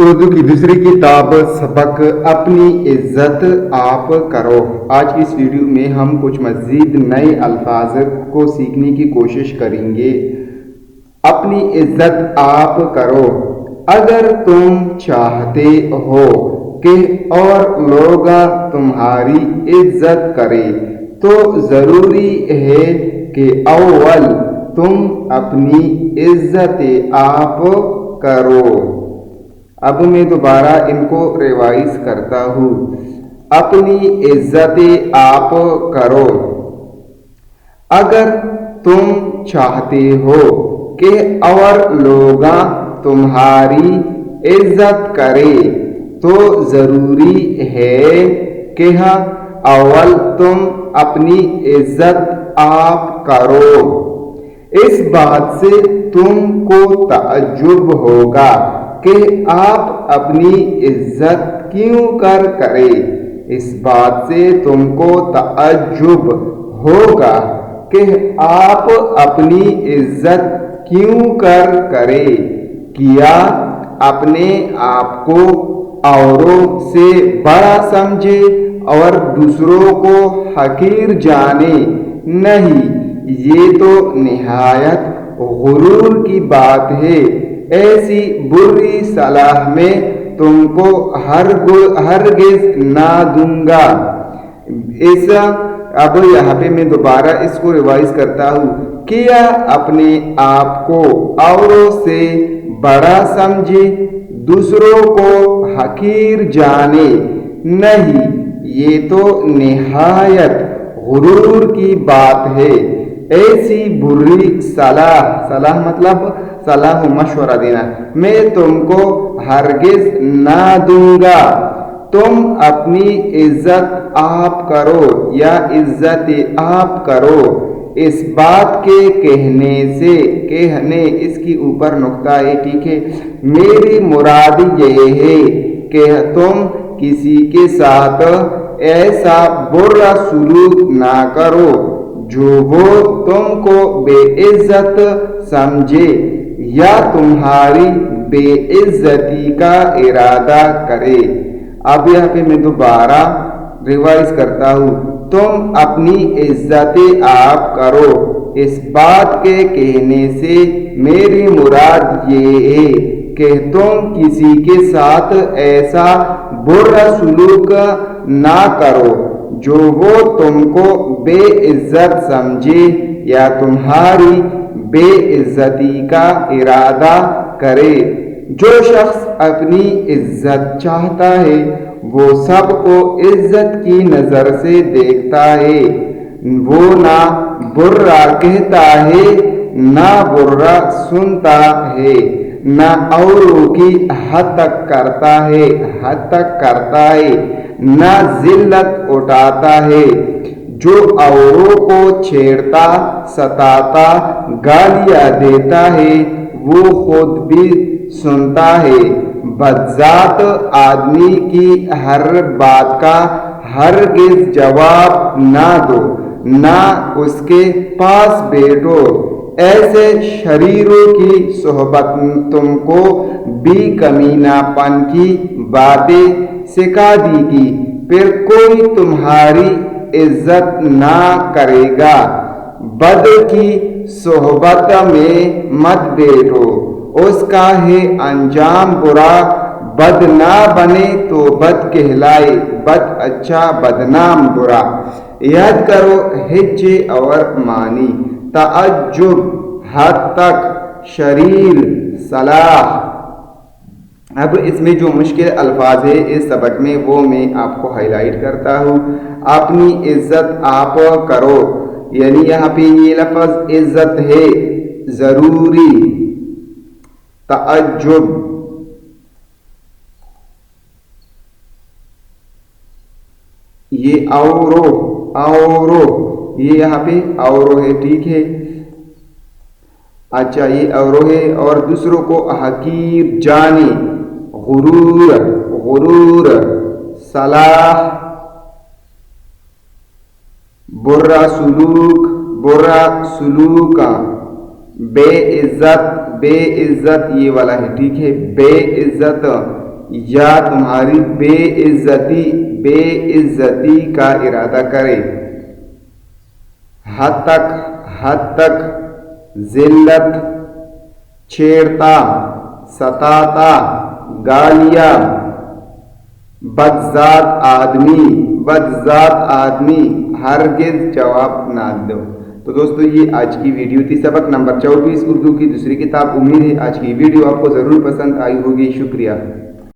اردو کی دوسری کتاب سبق اپنی عزت آپ کرو۔ آج کی اس ویڈیو میں ہم کچھ مزید نئے الفاظ کو سیکھنے کی کوشش کریں گے۔ اپنی عزت آپ کرو۔ اگر تم چاہتے ہو کہ اور لوگ تمہاری عزت کریں تو ضروری ہے کہ اول تم اپنی عزت آپ کرو۔ اب میں دوبارہ ان کو ریوائز کرتا ہوں۔ اپنی عزت آپ کرو۔ اگر تم چاہتے ہو کہ اور لوگ تمہاری عزت کریں تو ضروری ہے کہ اول تم اپنی عزت آپ کرو۔ اس بات سے تم کو تعجب ہوگا کہ آپ اپنی عزت کیوں کریں۔ اس بات سے تم کو تعجب ہوگا کہ آپ اپنی عزت کیوں کریں۔ کیا اپنے آپ کو اوروں سے بڑا سمجھے اور دوسروں کو حقیر جانے؟ نہیں، یہ تو نہایت غرور کی بات ہے۔ ایسی بری صلاح میں تم کو ہرگز نہ دوں گا۔ اب یہاں پہ میں دوبارہ اس کو ریوائز کرتا ہوں۔ کیا اپنے آپ کو اوروں سے بڑا سمجھے، دوسروں کو حقیر جانے؟ نہیں، یہ تو نہایت غرور کی بات ہے۔ ایسی بری صلاح مطلب صلاح و مشورہ دینا، میں تم کو ہرگز نہ دوں گا۔ تم اپنی عزت آپ کرو یا عزت آپ کرو۔ اس بات کے کہنے اس کی اوپر نقطہ ہے، ٹھیک ہے۔ میری مراد یہ ہے کہ تم کسی کے ساتھ ایسا برا سلوک نہ کرو جو وہ تم کو بے عزت سمجھے یا تمہاری بے عزتی کا ارادہ کرے۔ اب یہاں پہ میں دوبارہ ریوائز کرتا ہوں۔ تم اپنی عزت آپ کرو۔ اس بات کے کہنے سے میری مراد یہ ہے کہ تم کسی کے ساتھ ایسا برا سلوک نہ کرو جو وہ تم کو بے عزت سمجھے یا تمہاری بے عزتی کا ارادہ کرے۔ جو شخص اپنی عزت چاہتا ہے وہ سب کو عزت کی نظر سے دیکھتا ہے۔ وہ نہ برا کہتا ہے، نہ برا سنتا ہے، نہ اوروں کی حد تک کرتا ہے، نہ ذلت اٹھاتا ہے۔ جو اوروں کو چھیڑتا، ستاتا، گالیاں دیتا ہے وہ خود بھی سنتا ہے۔ بدذات آدمی کی ہر بات کا ہرگز جواب نہ دو، نہ اس کے پاس بیٹھو۔ ایسے شریروں کی صحبت تم کو بھی کمینہ پن کی باتیں سکھا دے گی، پھر کوئی تمہاری عزت نہ کرے گا۔ بد کی صحبت میں مت بیٹھو، اس کا ہے انجام برا۔ بد نہ بنے تو بد کہلائے، بد اچھا بدنام برا۔ یاد کرو ہجے اور معنی: تعجب، حد تک، شریر، صلاح۔ اب اس میں جو مشکل الفاظ ہے اس سبق میں وہ میں آپ کو ہائی لائٹ کرتا ہوں۔ اپنی عزت آپ کرو، یعنی یہاں پہ یہ لفظ عزت ہے، ضروری، تعجب، یہ اورو، یہ یہاں پہ اورو ہے، ٹھیک ہے۔ اچھا، یہ اورو ہے اور دوسروں کو حقیر جانے، غرور، صلاح، برا سلوک، بے عزت، یہ والا ہے، ٹھیک ہے۔ بے عزت، یا تمہاری بے عزتی کا ارادہ کرے، حد تک ذلت، چھیڑتا، ستاتا، گالیاں، بدذات آدمی ہرگز جواب نہ دو۔ تو دوستو یہ آج کی ویڈیو تھی، سبق نمبر 24 اردو کی دوسری کتاب۔ امید ہے آج کی ویڈیو آپ کو ضرور پسند آئی ہوگی۔ شکریہ۔